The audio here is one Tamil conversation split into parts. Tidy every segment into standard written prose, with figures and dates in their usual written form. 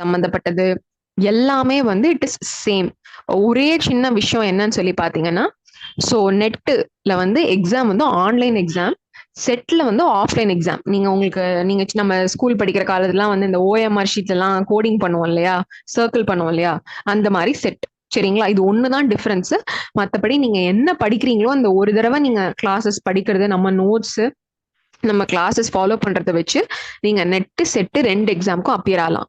சம்பந்தப்பட்டது எல்லாமே வந்து இட் இஸ் சேம். ஒரே சின்ன விஷயம் என்னன்னு சொல்லி பாத்தீங்கன்னா, ஸோ நெட்டுல வந்து எக்ஸாம் வந்து ஆன்லைன் எக்ஸாம், செட்ல வந்து ஆஃப்லைன் எக்ஸாம். நீங்க நம்ம ஸ்கூல் படிக்கிற காலத்துலாம் வந்து இந்த ஓஎம்ஆர் ஷீட்லாம் கோடிங் பண்ணுவோம் இல்லையா, சர்க்கிள் பண்ணுவோம் இல்லையா, அந்த மாதிரி செட். சரிங்களா, இது ஒண்ணுதான் டிஃபரன்ஸ். மத்தபடி நீங்க என்ன படிக்கிறீங்களோ அந்த ஒரு தடவை நீங்க கிளாஸஸ் படிக்கிறது, நம்ம நோட்ஸ், நம்ம கிளாஸஸ் ஃபாலோ பண்றதை வச்சு நீங்க நெட் செட்டு 2 எக்ஸாமுக்கும் அப்பியர் ஆகலாம்.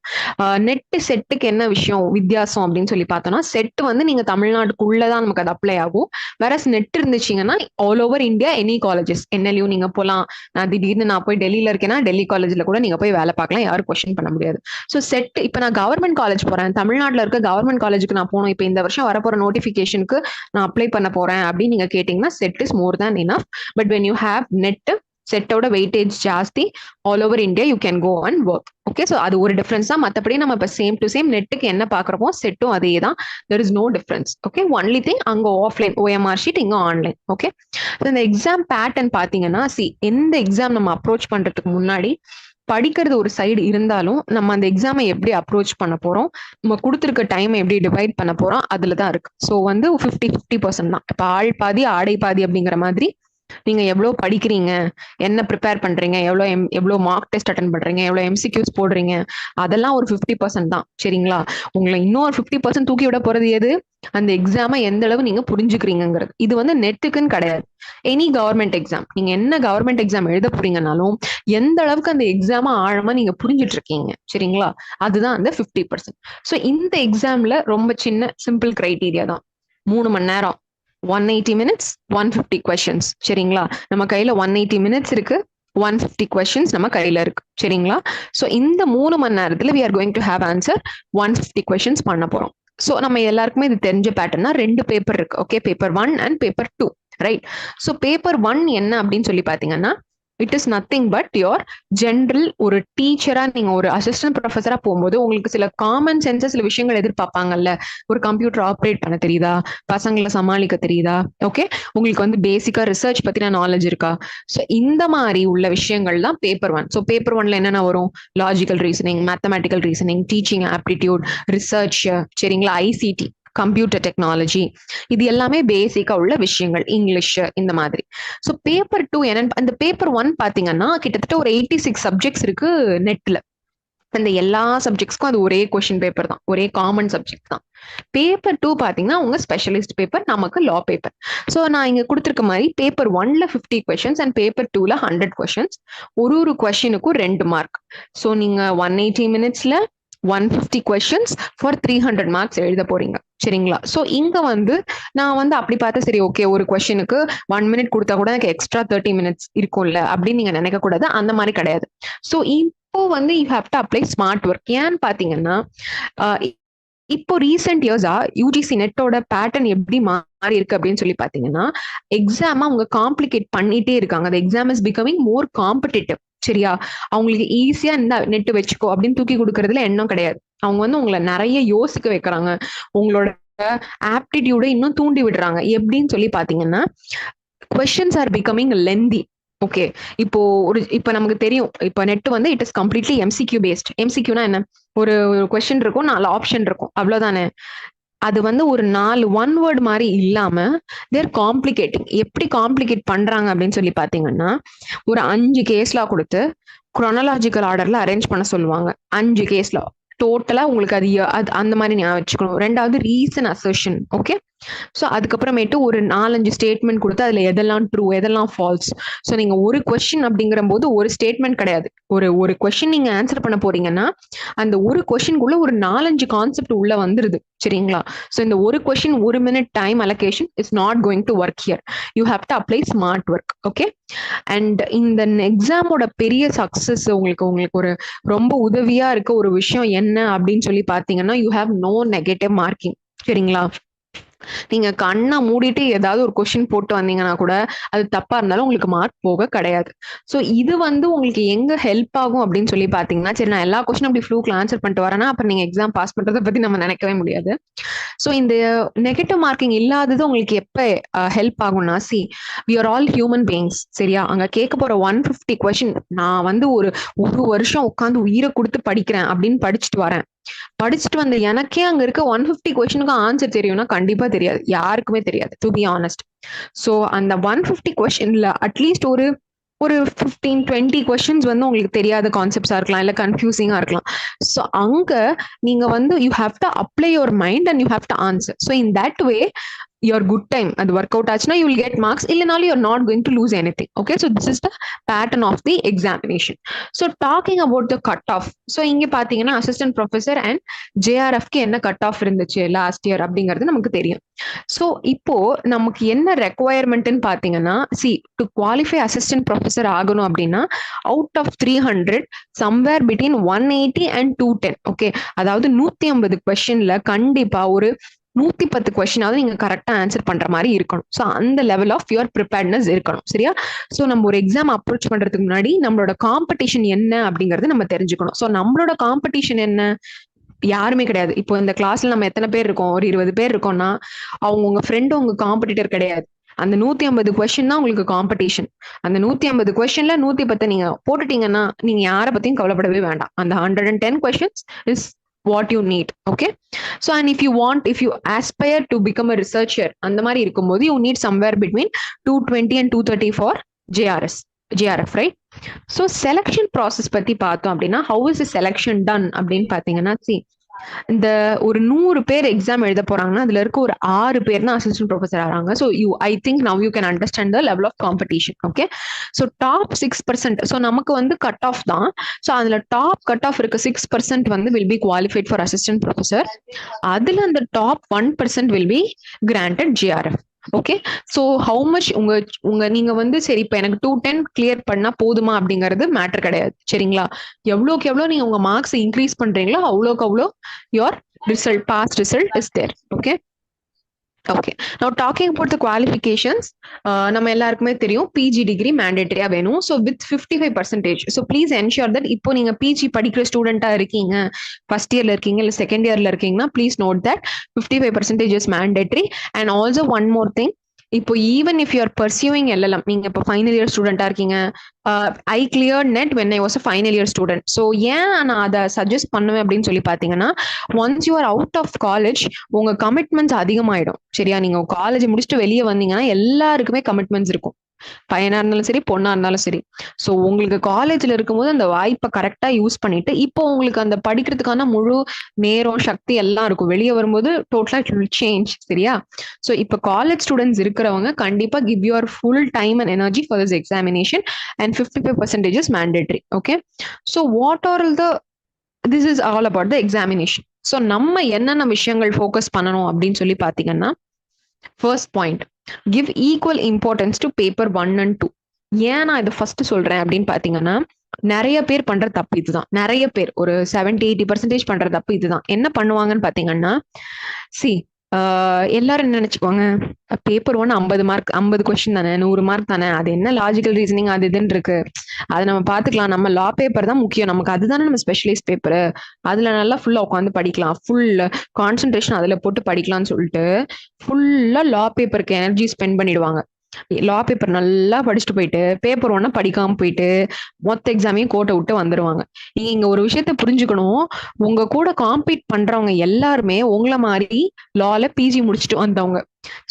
நெட் செட்டுக்கு என்ன விஷயம் வித்தியாசம் அப்படின்னு சொல்லி பார்த்தோம்னா, செட் வந்து நீங்க தமிழ்நாட்டுக்குள்ளதான் நமக்கு அது அப்ளை ஆகும். வேற நெட் இருந்துச்சுங்கன்னா all over India any colleges NLU நீங்க போலாம். திடீர்னு நான் போய் டெல்லியில இருக்கேன்னா டெல்லி காலேஜ்ல கூட நீங்க போய் வேலை பார்க்கலாம், யாரும் கொஸ்டின் பண்ண முடியாது. ஸோ செட் இப்ப நான் கவர்மெண்ட் காலேஜ் போறேன், தமிழ்நாட்டில் இருக்க கவர்மெண்ட் காலேஜுக்கு நான் போகணும், இப்போ இந்த வருஷம் வரப்போற நோட்டிபிகேஷனுக்கு நான் அப்ளை பண்ண போறேன் அப்படின்னு நீங்க கேட்டீங்கன்னா SET is more than enough. But when you have NET, செட்டோட வெயிட்டேஜ் ஜாஸ்தி, all over India you can go and work. Okay, so அது ஒரு டிஃபரன்ஸ் தான். மற்றபடி நம்ம இப்போ சேம் டு சேம் நெட்டுக்கு என்ன பார்க்குறோமோ செட்டும் அதே தான். There is no difference. Okay, only thing அங்கே ஆஃப்லைன் ஓஎம்ஆர் ஷீட், இங்கே ஆன்லைன். ஓகே, இந்த எக்ஸாம் பேட்டர்ன் பார்த்தீங்கன்னா, எந்த எக்ஸாம் நம்ம அப்ரோச் பண்ணுறதுக்கு முன்னாடி படிக்கிறது ஒரு சைடு இருந்தாலும் நம்ம அந்த எக்ஸாமை எப்படி அப்ரோச் பண்ண போறோம், நம்ம கொடுத்துருக்க டைமை எப்படி டிவைட் பண்ண போறோம், அதுல தான் இருக்கு. ஸோ வந்து 50-50% தான். இப்போ ஆள் பாதி ஆடை பாதி அப்படிங்கிற மாதிரி நீங்க எவ்வளவு படிக்கிறீங்க, என்ன ப்ரிப்பேர் பண்றீங்க, எவ்வளவு மார்க் டெஸ்ட் அட்டன் பண்றீங்க, எவ்வளவு MCQs போடுறீங்க, அதெல்லாம் ஒரு 50% தான். சரிங்களா, உங்களை இன்னொரு 50% தூக்கி விட போறது எது, அந்த எக்ஸாமை எந்த அளவு நீங்க புரிஞ்சுக்கிறீங்கிறது. இது வந்து நெட்டுக்குன்னு கிடையாது, எனி கவர்மெண்ட் எக்ஸாம். நீங்க என்ன கவர்மெண்ட் எக்ஸாம் எழுத போறீங்கனாலும் எந்த அளவுக்கு அந்த எக்ஸாமை ஆழமா நீங்க புரிஞ்சுட்டு இருக்கீங்க. சரிங்களா, அதுதான் அந்த 50%. ஸோ இந்த எக்ஸாம்ல ரொம்ப சின்ன சிம்பிள் கிரைட்டீரியா தான். 3 மணி நேரம், 180 minutes, 150 questions. சரிங்களா, நம்ம கையில 180 minutes இருக்கு, 150 questions நம்ம கையில இருக்கு. சரிங்களா, ஸோ இந்த 3 மணி நேரத்துல we are going to have answer 150 questions பண்ண போறோம். ஸோ நம்ம எல்லாருக்குமே இது தெரிஞ்ச பேட்டர்னா 2 பேப்பர் இருக்கு. Okay, paper 1 and paper 2, right? So paper 1 என்ன அப்படின்னு சொல்லி பாத்தீங்கன்னா, it is nothing but your general. ஒரு டீச்சரா நீங்க ஒரு அசிஸ்டன்ட் ப்ரொஃபஸரா போகும்போது உங்களுக்கு சில காமன் சென்சஸ், சில விஷயங்கள் எதிர்பார்ப்பாங்கல்ல. ஒரு கம்ப்யூட்டர் ஆப்ரேட் பண்ண தெரியுதா, பசங்களை சமாளிக்க தெரியுதா, ஓகே, உங்களுக்கு வந்து பேசிக்கா ரிசர்ச் பத்தின நாலேஜ் இருக்கா. ஸோ இந்த மாதிரி உள்ள விஷயங்கள் தான் பேப்பர் 1. ஸோ பேப்பர் 1ல என்னென்ன வரும், logical reasoning, mathematical reasoning, teaching aptitude, research, சரிங்களா, ICT, கம்ப்யூட்டர் டெக்னாலஜி, இது எல்லாமே பேசிக்கா உள்ள விஷயங்கள், இங்கிலீஷ், இந்த மாதிரி. ஸோ பேப்பர் 2 என்னன்னு, அந்த பேப்பர் 1 பாத்தீங்கன்னா கிட்டத்தட்ட ஒரு 86 சப்ஜெக்ட்ஸ் இருக்கு நெட்ல. அந்த எல்லா சப்ஜெக்ட்ஸ்க்கும் அது ஒரே கொஸ்டின் பேப்பர் தான், ஒரே காமன் சப்ஜெக்ட் தான். பேப்பர் 2 பாத்தீங்கன்னா உங்க ஸ்பெஷலிஸ்ட் பேப்பர், நமக்கு லா பேப்பர். ஸோ நான் இங்க கொடுத்துருக்க மாதிரி பேப்பர் 1ல 50 கொஸ்டின்ஸ் அண்ட் பேப்பர் 2ல 100 கொஸ்டின்ஸ். ஒரு கொஸ்டினுக்கும் 2 மார்க். ஸோ நீங்க 180 minutesல 150 questions for 300 marks எழுத போறீங்க. சரிங்களா, ஸோ இங்க வந்து நான் வந்து அப்படி பார்த்தா சரி ஓகே, ஒரு கொஸ்டினுக்கு 1 minute கொடுத்தா கூட எனக்கு எக்ஸ்ட்ரா 30 minutes இருக்கும்ல அப்படின்னு நீங்க நினைக்க கூடாது. அந்த மாதிரி கிடையாது. ஸோ இப்போ வந்து you have to apply smart work. ஏன்னு பாத்தீங்கன்னா, இப்போ ரீசெண்ட் இயர்ஸா UGC நெட்டோட பேட்டர்ன் எப்படி மாறி இருக்கு அப்படின்னு சொல்லி பாத்தீங்கன்னா, எக்ஸாம் அவங்க காம்ப்ளிகேட் பண்ணிட்டே இருக்காங்க. அந்த exam is becoming more competitive. சரியா, அவங்களுக்கு ஈஸியா இந்த நெட் வச்சுக்கோ அப்படின்னு தூக்கி கொடுக்கறதுல எண்ணம் கிடையாது. அவங்க வந்து உங்களை நிறைய யோசிக்க வைக்கிறாங்க, உங்களோட ஆப்டிடியூட இன்னும் தூண்டி விடுறாங்க. எப்படின்னு சொல்லி பாத்தீங்கன்னா, questions are becoming lengthy. Okay, இப்போ நமக்கு தெரியும், இப்போ நெட் வந்து it is completely MCQ based. MCQனா என்ன, ஒரு கொஸ்டின் இருக்கும், 4 ஆப்ஷன் இருக்கும், அவ்வளவுதானே. அது வந்து ஒரு 4 ஒன் வேர்ட் மாதிரி இல்லாம தேர் காம்ப்ளிகேட்டிங். எப்படி காம்ப்ளிகேட் பண்றாங்க அப்படின்னு சொல்லி பாத்தீங்கன்னா, ஒரு 5 கேஸ்லா கொடுத்து குரோனாலஜிக்கல் ஆர்டர்ல அரேஞ்ச் பண்ண சொல்லுவாங்க. 5 கேஸ்லா டோட்டலா உங்களுக்கு அது அந்த மாதிரி ஞாபகம் வச்சுக்கணும். 2வது ரீசன் அசர்ஷன். ஓகே, ஸோ அதுக்கப்புறமேட்டு ஒரு 4-5 ஸ்டேட்மெண்ட் கொடுத்து அதுல எதெல்லாம் ட்ரூ, எதெல்லாம் ஃபால்ஸ். ஸோ நீங்க ஒரு கொஸ்டின் அப்படிங்கிற போது ஒரு ஸ்டேட்மெண்ட் கிடையாது, ஒரு கொஸ்டின் நீங்க ஆன்சர் பண்ண போறீங்கன்னா அந்த ஒரு கொஸ்டின்குள்ள ஒரு 4-5 கான்செப்ட் உள்ள வந்துருது. சரிங்களா, ஸோ இந்த ஒரு question 1 minute time allocation is not going to work here. You have to apply smart work. Okay, and இந்த எக்ஸாமோட பெரிய சக்சஸ் உங்களுக்கு ஒரு ரொம்ப உதவியா இருக்க ஒரு விஷயம் என்ன அப்படின்னு சொல்லி பாத்தீங்கன்னா, you have no negative marking. சரிங்களா, நீங்க கண்ணை மூடிட்டு ஏதாவது ஒரு கொஸ்டின் போட்டு வந்தீங்கன்னா கூட அது தப்பா இருந்தாலும் உங்களுக்கு மார்க் போக கிடையாது. ஸோ இது வந்து உங்களுக்கு எங்க ஹெல்ப் ஆகும் அப்படின்னு சொல்லி பாத்தீங்கன்னா, சரி நான் எல்லா கொஸ்டின் அப்படி ஃப்ளூக்ல ஆன்சர் பண்ணிட்டு வரேன்னா அப்புறம் நீங்க எக்ஸாம் பாஸ் பண்றதை பத்தி நம்ம நினைக்கவே முடியாது. ஸோ இந்த நெகட்டிவ் மார்க்கிங் இல்லாதது உங்களுக்கு எப்ப ஹெல்ப் ஆகும்னா, we are all human beings, சரியா? அங்க கேட்க போற 150 கொஸ்டின் நான் வந்து ஒரு வருஷம் உட்காந்து உயிரை கொடுத்து படிக்கிறேன் அப்படின்னு படிச்சுட்டு வந்த எனக்கே அங்க இருக்க 150 கொஸ்டினுக்கு ஆன்சர் தெரியும்னா கண்டிப்பா தெரியாது, யாருக்குமே தெரியாது, டு பி ஆனஸ்ட். ஸோ அந்த 150 கொஸ்டின்ல அட்லீஸ்ட் ஒரு ஒரு 15-20 கொஸ்டின்ஸ் வந்து உங்களுக்கு தெரியாத கான்செப்ட்ஸா இருக்கலாம், இல்ல கன்ஃபியூசிங்கா இருக்கலாம். ஸோ அங்க நீங்க வந்து you have to apply your mind and you have to answer. So in that way your good time அது ஒர்க் அவுட் ஆச்சுன்னா you will get marks, இல்லனாலும் you're not going to lose anything. Okay, so this is the pattern of the examination. So talking about the cut off, so இங்க பாத்தீங்கன்னா assistant professor and JRF க்கு என்ன கட் ஆஃப் இருந்துச்சு லாஸ்ட் இயர் அப்படிங்கிறது நமக்கு தெரியும். ஸோ இப்போ நமக்கு என்ன ரெக்குவயர்மெண்ட்னு பாத்தீங்கன்னா, டு குவாலிஃபை அசிஸ்டன்ட் ப்ரொஃபஸர் ஆகணும் அப்படின்னா out of 300 somewhere between 180 and 210. Okay, அதாவது 150 கொஸ்டின்ல கண்டிப்பா ஒரு 110 கொஸ்டினாவது நீங்க கரெக்டா ஆன்சர் பண்ற மாதிரி இருக்கணும். ஸோ அந்த லெவல் ஆஃப் யுவர் ப்ரிப்பேர்ட்னஸ் இருக்கணும், சரியா? ஸோ நம்ம ஒரு எக்ஸாம் அப்ரோச் பண்றதுக்கு முன்னாடி நம்மளோட காம்படிஷன் என்ன அப்படிங்கறது நம்ம தெரிஞ்சுக்கணும். ஸோ நம்மளோட காம்படிஷன் என்ன? யாருமே கிடையாது. இப்போ இந்த கிளாஸ்ல நம்ம எத்தனை பேர் இருக்கோம்? ஒரு 20 பேர் இருக்கோம்னா அவங்க உங்க ஃப்ரெண்டு உங்க காம்படிட்டர் கிடையாது. அந்த 150 கொஸ்டின் தான் உங்களுக்கு காம்படிஷன். அந்த 150 கொஸ்டின்ல 110 நீங்க போட்டுட்டீங்கன்னா நீங்க யாரை பத்தியும் கவலைப்படவே வேண்டாம். அந்த 110 questions is what you need. Okay, so and if you aspire to become a researcher அந்த மாதிரி இருக்கும்போது you need somewhere between 220 and 230 for JRF, right? So selection process பத்தி பார்த்தோம் அப்படின்னா, how is the selection done அப்படின்னு பாத்தீங்கன்னா, இந்த ஒரு 100 பேர் எக்ஸாம் எழுத போறாங்கன்னா அதுல இருக்க ஒரு 6 பேர் தான் அசிஸ்டன்ட் ப்ரொஃபஸர் ஆறாங்க. So I think now you can understand the level of competition. Okay, so top 6%, so நமக்கு வந்து கட் ஆஃப் தான். ஸோ அதுல டாப் கட் ஆஃப் இருக்க 6% வந்து will be qualified for assistant professor. அதுல அந்த top 1% will be granted JRF. Okay, so how much நீங்க வந்து சரி இப்போ எனக்கு 210 கிளியர் பண்ணா போதுமா அப்படிங்கிறது மேட்டர் கிடையாது, சரிங்களா? எவ்வளோக்கு எவ்வளோ நீங்க உங்க மார்க்ஸ் இன்க்ரீஸ் பண்றீங்களோ அவ்வளோக்கு அவ்வளோ your result, past result is there. Okay, now talking about the qualifications, நம்ம எல்லாருக்குமே தெரியும் பிஜி டிகிரி மேண்டேட்டரியா வேணும். So with 55%. So please ensure that இப்போ நீங்க பிஜி படிக்கிற ஸ்டூடெண்டா இருக்கீங்க, ஃபர்ஸ்ட் இயர்ல இருக்கீங்க இல்ல செகண்ட் இயர்ல இருக்கீங்கன்னா please note that 55% is mandatory. And also one more thing, இப்போ even if you are pursuing LLM, நீங்க இப்போ ஃபைனல் இயர் ஸ்டூடெண்டா இருக்கீங்க, I clear NET when I was a final year student. So ஏன் நான் அதை சஜஸ்ட் பண்ணுவேன் அப்படின்னு சொல்லி பார்த்தீங்கன்னா, once you are out of college உங்க கமிட்மெண்ட்ஸ் அதிகமாயிடும், சரியா? நீங்க காலேஜ் முடிச்சுட்டு வெளியே வந்தீங்கன்னா எல்லாருக்குமே கமிட்மெண்ட்ஸ் இருக்கும், பையனா இருந்தாலும் சரி பொண்ணா இருந்தாலும் சரி. ஸோ உங்களுக்கு காலேஜ்ல இருக்கும்போது அந்த வாய்ப்பை கரெக்டா யூஸ் பண்ணிட்டு இப்போ உங்களுக்கு அந்த படிக்கிறதுக்கான முழு நேரம் சக்தி எல்லாம் இருக்கும். வெளியே வரும்போது டோட்டலா இட் வில் சேஞ்ச், சரியா? ஸோ இப்போ காலேஜ் ஸ்டூடெண்ட்ஸ் இருக்கிறவங்க கண்டிப்பா give your full time and energy for this examination and 55% is mandatory. Okay, so what are this is all about the examination. So நம்ம என்னென்ன விஷயங்கள் ஃபோக்கஸ் பண்ணணும் அப்படின்னு சொல்லி பாத்தீங்கன்னா, first point, give equal importance to paper 1 and 2. ஏன் நான் இதை ஃபர்ஸ்ட் சொல்றேன் அப்படின்னு பாத்தீங்கன்னா, நிறைய பேர் பண்ற தப்பு இதுதான். நிறைய பேர் ஒரு 70-80% பண்ற தப்பு இதுதான். என்ன பண்ணுவாங்கன்னு பாத்தீங்கன்னா, எல்லாரும் என்ன நினைச்சுக்குவாங்க, பேப்பர் 1 50 மார்க், 50 கொஸ்டின் தானே, 100 மார்க் தானே, அது என்ன லாஜிக்கல் ரீசனிங் அது இதுன்னு இருக்கு, அதை நம்ம பாத்துக்கலாம், நம்ம லா பேப்பர் தான் முக்கியம், நமக்கு அதுதானே நம்ம ஸ்பெஷலைஸ் பேப்பர், அதுல நல்லா ஃபுல்லா உட்காந்து படிக்கலாம், ஃபுல் கான்சென்ட்ரேஷன் அதுல போட்டு படிக்கலாம்னு சொல்லிட்டு ஃபுல்லா லா பேப்பருக்கு எனர்ஜி ஸ்பெண்ட் பண்ணிடுவாங்க. லா பேப்பர் நல்லா படிச்சுட்டு போயிட்டு பேப்பர் 1 படிக்காம போயிட்டு மொத்த எக்ஸாமையும் கோட்டை விட்டு வந்துருவாங்க. நீங்க இங்க ஒரு விஷயத்த புரிஞ்சுக்கணும், உங்க கூட காம்பீட் பண்றவங்க எல்லாருமே உங்களை மாதிரி லால பிஜி முடிச்சுட்டு வந்தவங்க.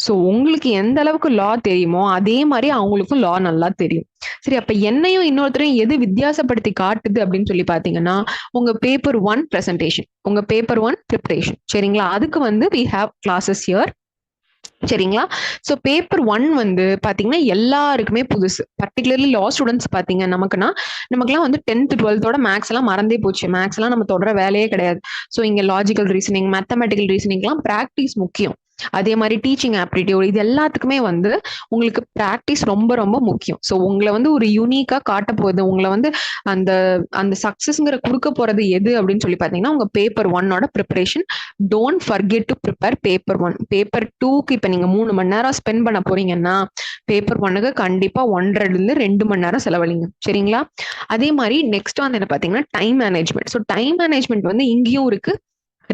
சோ உங்களுக்கு எந்த அளவுக்கு லா தெரியுமோ அதே மாதிரி அவங்களுக்கும் லா நல்லா தெரியும். சரி, அப்ப என்னையும் இன்னொருத்தரையும் எது வித்தியாசப்படுத்தி காட்டுது அப்படின்னு சொல்லி பாத்தீங்கன்னா, உங்க பேப்பர் 1 பிரசன்டேஷன், உங்க பேப்பர் 1 ப்ரிப்பரேஷன், சரிங்களா? அதுக்கு வந்து we have classes here, சரிங்களா? ஸோ பேப்பர் 1 வந்து பாத்தீங்கன்னா எல்லாருக்குமே புதுசு. பர்டிகுலர்லி லா ஸ்டூடெண்ட்ஸ் பாத்தீங்க நமக்குலாம் வந்து 10th 12th மேக்ஸ் எல்லாம் மறந்தே போச்சு. மேக்ஸ் எல்லாம் நம்ம தொடர வேலையே கிடையாது. ஸோ இங்க லாஜிக்கல் ரீசனிங், மேத்தமெட்டிக்கல் ரீசனிங்லாம் பிராக்டிஸ் முக்கியம். அதே மாதிரி டீச்சிங் ஆப்டிடியூட், இது எல்லாத்துக்குமே வந்து உங்களுக்கு பிராக்டிஸ் ரொம்ப ரொம்ப முக்கியம். ஸோ உங்களை வந்து ஒரு யூனிக்கா காட்ட போகுது, உங்களை வந்து அந்த அந்த சக்சஸ்ங்கிற கொடுக்க போறது எது அப்படின்னு சொல்லி பாத்தீங்கன்னா, உங்க paper 1 preparation. Don't forget to prepare paper 1. Paper 2க்கு இப்ப நீங்க 3 மணி நேரம் ஸ்பெண்ட் பண்ண போறீங்கன்னா, பேப்பர் 1க்கு கண்டிப்பா 1.5 மணி நேரம் செலவழிங்க, சரிங்களா? அதே மாதிரி நெக்ஸ்ட் வந்து என்ன பாத்தீங்கன்னா time management. So time management வந்து இங்கேயும் இருக்கு,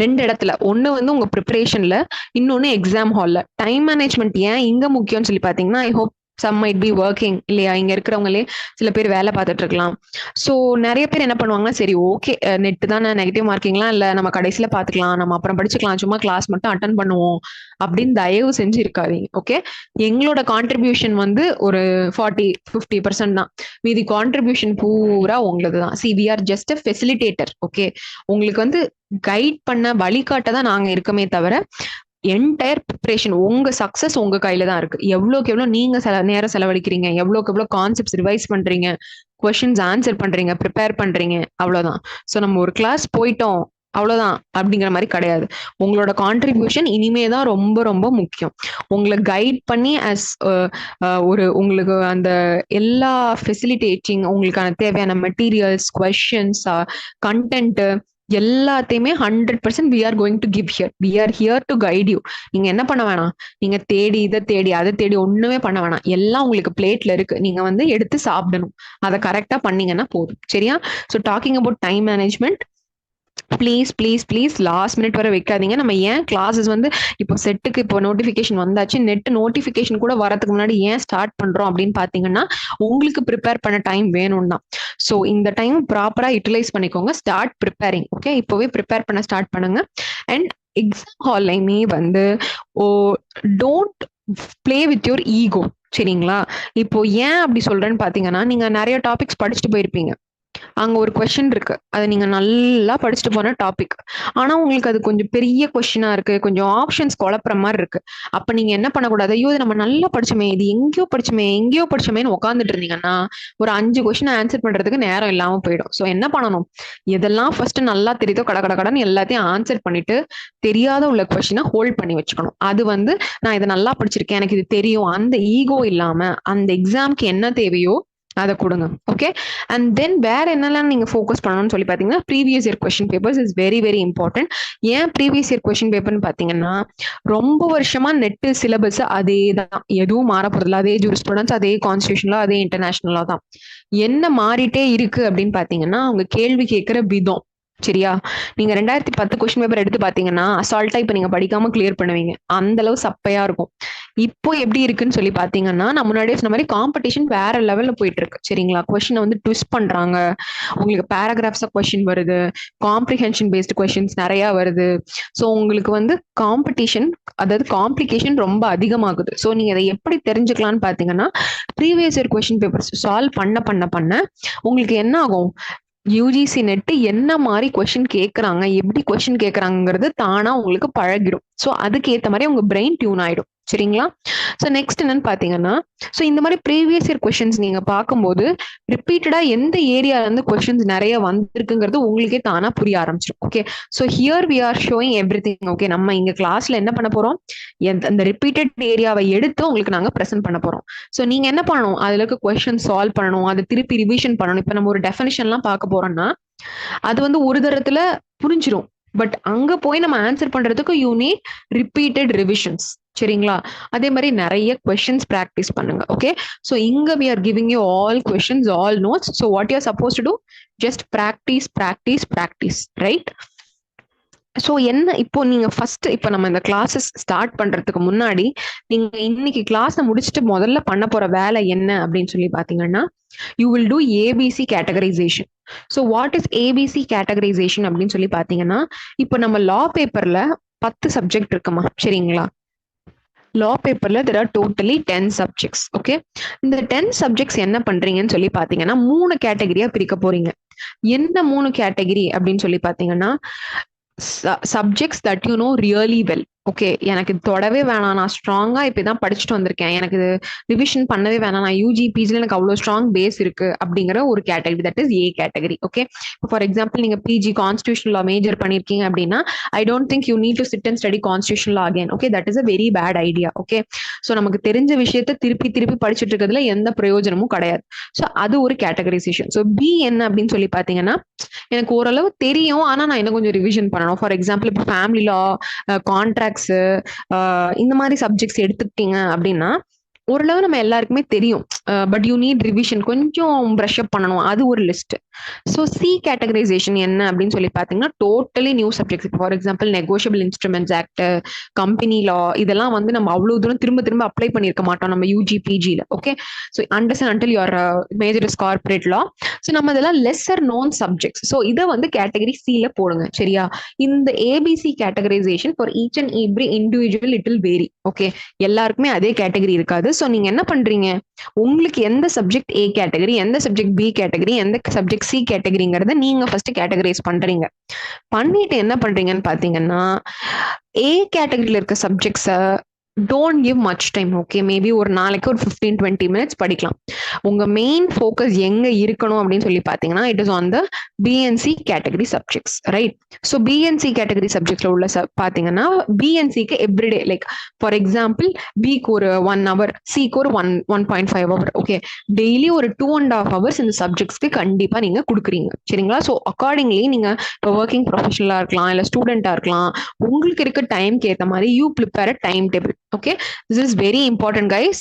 2 இடத்துல. ஒண்ணு வந்து உங்க ப்ரிப்பரேஷன்ல, இன்னொன்னு எக்ஸாம் ஹால்ல. டைம் மேனேஜ்மெண்ட் ஏன் இங்க முக்கியம்னு சொல்லி பார்த்தீங்கன்னா, I hope some might be working இல்லையா? இங்க இருக்கிறவங்களே சில பேர் வேலை பார்த்துட்டு இருக்கலாம். ஸோ நெறைய பேர் என்ன பண்ணுவாங்கன்னா, சரி ஓகே நெட் தானே நெகட்டிவ் மார்க்கிங்லாம் இல்ல. நம்ம கடைசியில பார்த்துக்கலாம். நம்ம அப்புறம் படிச்சுக்கலாம். சும்மா கிளாஸ் மட்டும் அட்டெண்ட் பண்ணுவோம். அப்படின்னு தயவு செஞ்சு இருக்காதீங்க. ஓகே. எங்களோட கான்ட்ரிபியூஷன் வந்து ஒரு 40, 50% தான். மீதி கான்ட்ரிபியூஷன் பூரா உங்களது தான். See we are just a facilitator. Okay. உங்களுக்கு வந்து கைட் பண்ண வழிகாட்ட தான் நாங்க இருக்கமே தவிர என்டையர் ப்ரிப்பரேஷன் உங்க சக்சஸ் உங்க கையில தான் இருக்கு. எவ்வளோக்கு எவ்வளோ நீங்க நேரம் செலவழிக்கிறீங்க, எவ்வளோக்கு எவ்வளோ கான்செப்ட்ஸ் ரிவைஸ் பண்றீங்க, கொஸ்டின்ஸ் ஆன்சர் பண்றீங்க, ப்ரிப்பேர் பண்றீங்க, அவ்வளவுதான். ஸோ நம்ம ஒரு கிளாஸ் போயிட்டோம் அவ்வளவுதான் அப்படிங்கிற மாதிரி கிடையாது. உங்களோட கான்ட்ரிபியூஷன் இனிமே தான் ரொம்ப ரொம்ப முக்கியம். உங்களை கைட் பண்ணி அஸ் ஒரு உங்களுக்கு அந்த எல்லா ஃபெசிலிட்டேட்டிங் உங்களுக்கான தேவையான மெட்டீரியல்ஸ், கொஸ்டின்ஸ், கண்டென்ட் எல்லாத்தையுமே 100% we are going to give here. We are here to guide you. நீங்க என்ன பண்ண வேணாம், நீங்க தேடி இதை தேடி அதை தேடி ஒண்ணுமே பண்ண வேணாம். எல்லாம் உங்களுக்கு பிளேட்ல இருக்கு. நீங்க வந்து எடுத்து சாப்பிடணும். அதை கரெக்டா பண்ணீங்கன்னா போதும். சரியா? So talking about time management, please please please last minute வரை வைக்காதீங்க. நம்ம ஏன் கிளாஸஸ் வந்து இப்போ செட்டுக்கு இப்போ நோட்டிஃபிகேஷன் வந்தாச்சு, நெட் நோட்டிஃபிகேஷன் கூட வரதுக்கு முன்னாடி ஏன் ஸ்டார்ட் பண்றோம் அப்படின்னு பாத்தீங்கன்னா, உங்களுக்கு ப்ரிப்பேர் பண்ண டைம் வேணும் தான். ஸோ இந்த டைம் ப்ராப்பரா யூட்டிலைஸ் பண்ணிக்கோங்க. Start preparing. ஓகே. இப்போவே ப்ரிப்பேர் பண்ண ஸ்டார்ட் பண்ணுங்க. அண்ட் எக்ஸாம் ஹால்லையுமே வந்து don't play with your ego. சரிங்களா? இப்போ ஏன் அப்படி சொல்றேன்னு பாத்தீங்கன்னா, நீங்க நிறைய டாபிக்ஸ் படிச்சுட்டு போயிருப்பீங்க. அங்க ஒரு கொஸ்டின் இருக்கு. அதை நீங்க நல்லா படிச்சுட்டு போன டாபிக். ஆனா உங்களுக்கு அது கொஞ்சம் பெரிய கொஸ்டினா இருக்கு. கொஞ்சம் ஆப்ஷன்ஸ் குழப்புற மாதிரி இருக்கு. அப்ப நீங்க என்ன பண்ணக்கூடாது, ஐயோ இது நம்ம நல்லா படிச்சோமே, இது எங்கேயோ படிச்சோமேன்னு உட்காந்துட்டு இருந்தீங்கன்னா ஒரு 5 கொஸ்டின் ஆன்சர் பண்றதுக்கு நேரம் இல்லாம போயிடும். ஸோ என்ன பண்ணணும், எதெல்லாம் ஃபர்ஸ்ட் நல்லா தெரியுதோ கடன்னு எல்லாத்தையும் ஆன்சர் பண்ணிட்டு தெரியாத உள்ள கொஸ்டினை ஹோல்ட் பண்ணி வச்சுக்கணும். அது வந்து நான் இதை நல்லா படிச்சிருக்கேன், எனக்கு இது தெரியும், அந்த ஈகோ இல்லாம அந்த எக்ஸாம்க்கு என்ன தேவையோ அதை கொடுங்க. ஓகே. அண்ட் தென் வேற என்னெல்லாம் நீங்க ஃபோக்கஸ் பண்ணணும்னு சொல்லி பாத்தீங்கன்னா, previous year question papers is very very important. ஏன் ப்ரீவியஸ் இயர் கொஸ்டின் பேப்பர்னு பாத்தீங்கன்னா, ரொம்ப வருஷமா நெட் சிலபஸ் அதே தான், எதுவும் மாற போறதில்ல. அதே ஜூரிஸ்ப்ருடன்ஸ், அதே கான்ஸ்டியூஷன்லா, அதே இன்டர்நேஷனலா தான். என்ன மாறிட்டே இருக்கு அப்படின்னு பாத்தீங்கன்னா, அவங்க கேள்வி கேட்கிற விதம். சரியா? நீங்க 2010 கொஸ்டின் பேப்பர் எடுத்து பாத்தீங்கன்னா அசால்ட்டா இப்ப நீங்க படிக்காம கிளியர் பண்ணுவீங்க. அந்த அளவு சப்பையா இருக்கும். இப்போ எப்படி இருக்குன்னு சொல்லி பாத்தீங்கன்னா, நான் முன்னாடியே சொன்ன மாதிரி காம்படிஷன் வேற லெவல்ல போயிட்டு இருக்கு. சரிங்களா? கொஸ்டினை வந்து ட்விஸ்ட் பண்றாங்க. உங்களுக்கு பேராகிராஃப்ஸா கொஸ்டின் வருது, காம்ப்ரிஹென்ஷன் பேஸ்டு கொஸ்டின்ஸ் நிறைய வருது. ஸோ உங்களுக்கு வந்து காம்படிஷன், அதாவது காம்ப்ளிகேஷன் ரொம்ப அதிகமாகுது. ஸோ நீங்க அதை எப்படி தெரிஞ்சுக்கலாம்னு பாத்தீங்கன்னா, previous year question papers solve பண்ண உங்களுக்கு என்ன ஆகும், யூஜிசி நெட் என்ன மாதிரி கொஸ்டின் கேட்கறாங்க, எப்படி கொஸ்டின் கேட்கறாங்கிறது தானா உங்களுக்கு பழகிடும். ஸோ அதுக்கு ஏற்ற மாதிரி உங்க பிரெயின் டியூன் ஆயிடும். சரிங்களா? ஸோ நெக்ஸ்ட் என்னன்னு பாத்தீங்கன்னா, ஸோ இந்த மாதிரி ப்ரீவியஸ் இயர் கொஸ்டின்ஸ் நீங்க பார்க்கும்போது ரிப்பீட்டடா எந்த ஏரியால இருந்து கொஸ்டின்ஸ் நிறைய வந்திருக்குங்கிறது உங்களுக்கே தானா புரிய ஆரம்பிச்சிடும். Okay. So here we are showing everything. Okay. நம்ம இங்க கிளாஸ்ல என்ன பண்ண போறோம், அந்த ரிப்பீட்டட் ஏரியாவை எடுத்து உங்களுக்கு நாங்க ப்ரெசென்ட் பண்ண போறோம். ஸோ நீங்க என்ன பண்ணணும், அதுல இருக்க கொஸ்டின் சால்வ் பண்ணணும், அதை திருப்பி ரிவிஷன் பண்ணணும். இப்ப நம்ம ஒரு டெஃபினிஷன்லாம் பார்க்க போறோம்னா அது வந்து ஒரு தரத்துல புரிஞ்சிடும். பட் அங்க போய் நம்ம ஆன்சர் பண்றதுக்கு யூ நீட் ரிப்பீட்டட் ரிவிஷன்ஸ். சரிங்களா? அதே மாதிரி நிறைய கொஸ்டின்ஸ் ப்ராக்டிஸ் பண்ணுங்க. ஓகே. ஸோ இங்க we are giving you all questions, all notes. So what you are suppose to do, just practice. Right? So என்ன இப்போ நீங்க ஃபர்ஸ்ட் இப்போ நம்ம இந்த கிளாஸஸ் ஸ்டார்ட் பண்றதுக்கு முன்னாடி நீங்க இன்னைக்கு கிளாஸை முடிச்சுட்டு முதல்ல பண்ண போற வேலை என்ன அப்படின்னு சொல்லி பாத்தீங்கன்னா, you will do ABC categorisation. So what is ABC categorisation அப்படின்னு சொல்லி பாத்தீங்கன்னா, இப்போ நம்ம லா பேப்பர்ல 10 சப்ஜெக்ட் இருக்குமா? சரிங்களா? லா பேப்பர்ல there are totally 10 subjects. Okay. இந்த 10 சப்ஜெக்ட்ஸ் என்ன பண்றீங்கன்னு சொல்லி பாத்தீங்கன்னா 3 கேட்டகரியா பிரிக்க போறீங்க. என்ன 3 கேட்டகரி அப்படின்னு சொல்லி பாத்தீங்கன்னா, subjects that you know really well. Okay. எனக்கு இது தொடவே வேணாம், நான் ஸ்ட்ராங்கா இப்பதான் படிச்சுட்டு வந்திருக்கேன், எனக்கு இது ரிவிஷன் பண்ணவே வேணாம், நான் யூஜிபிஜில எனக்கு அவ்வளவு ஸ்ட்ராங் பேஸ் இருக்கு அப்படிங்கிற ஒரு category, that is A category. Okay. For example நீங்க பிஜி கான்ஸ்டியூஷன் லா மேஜர் பண்ணிருக்கீங்க அப்படின்னா, I don't think you need to sit and study constitution law again. Okay. That is a very bad idea. Okay. So நமக்கு தெரிஞ்ச விஷயத்த திருப்பி படிச்சுட்டு இருக்கிறதுல எந்த பிரயோஜனமும் கிடையாது. ஸோ அது ஒரு கேட்டகரைசேஷன். ஸோ பி என்ன அப்படின்னு சொல்லி பாத்தீங்கன்னா, எனக்கு ஓரளவு தெரியும், ஆனா நான் இன்னும் கொஞ்சம் ரிவிஷன் பண்ணணும். ஃபார் எக்ஸாம்பிள் இப்போ ஃபேமிலி லா, கான்ட்ராக்ட்ஸ், இந்த மாதிரி சப்ஜெக்ட்ஸ் எடுத்துக்கிட்டீங்க அப்படின்னா ஓரளவு நம்ம எல்லாருக்குமே தெரியும். பட் யூ நீட் ரிவிஷன், கொஞ்சம் ப்ரஷ் அப் பண்ணணும். அது ஒரு லிஸ்ட். ஸோ சி கேட்டகரைசேஷன் என்ன அப்படின்னு சொல்லி பார்த்தீங்கன்னா totally new subjects. For example negotiable instruments act, company லா, இதெல்லாம் வந்து நம்ம அவ்வளோ தூரம் திரும்ப திரும்ப அப்ளை பண்ணியிருக்க மாட்டோம் நம்ம யூஜி பிஜியில். Okay, so understand until your major is corporate law. So நம்ம இதெல்லாம் லெஸ்ஸர் நோன் சப்ஜெக்ட்ஸ். ஸோ இதை வந்து கேட்டகரி சியில் போடுங்க. சரியா? இந்த ABC categorisation for each and every individual it will vary. Okay, எல்லாருக்குமே அதே கேட்டகரி இருக்காது. ஸோ நீங்க என்ன பண்றீங்க, உங்களுக்கு எந்த சப்ஜெக்ட் ஏ கேட்டகரி, எந்த சப்ஜெக்ட் பி கேட்டகரி, எந்த சப்ஜெக்ட் சி கேட்டகரிங்கிறத நீங்க ஃபர்ஸ்ட் கேட்டகரைஸ் பண்றீங்க. பண்ணிட்டு என்ன பண்றீங்கன்னு பாத்தீங்கன்னா, ஏ கேட்டகரியில இருக்க சப்ஜெக்ட்ஸை don't give much time. Okay, maybe ஒரு நாளைக்கு ஒரு 15-20 மினிட்ஸ் படிக்கலாம். உங்க மெயின் ஃபோக்கஸ் எங்க இருக்கணும் அப்படின்னு சொல்லி பாத்தீங்கன்னா, it is on the B and C category subjects, right? So B and C category சப்ஜெக்ட்ல உள்ள பாத்தீங்கன்னா பிஎன்சிக்கு எவ்ரிடே, லைக் ஃபார் எக்ஸாம்பிள் பிக்கு ஒரு 1 hour, சிக்கு ஒரு 1.5 hour. ஓகே, டெய்லி ஒரு 2.5 hours இந்த சப்ஜெக்ட்ஸ்க்கு கண்டிப்பா நீங்க கொடுக்குறீங்க. சரிங்களா? ஸோ அக்கார்டிங்லி நீங்க இப்போ ஒர்க்கிங் ப்ரொஃபஷனலா இருக்கலாம், இல்ல ஸ்டூடெண்டா இருக்கலாம், உங்களுக்கு இருக்க டைம்க்கு ஏற்ற மாதிரி you prepare a time table. Okay, this is very important guys.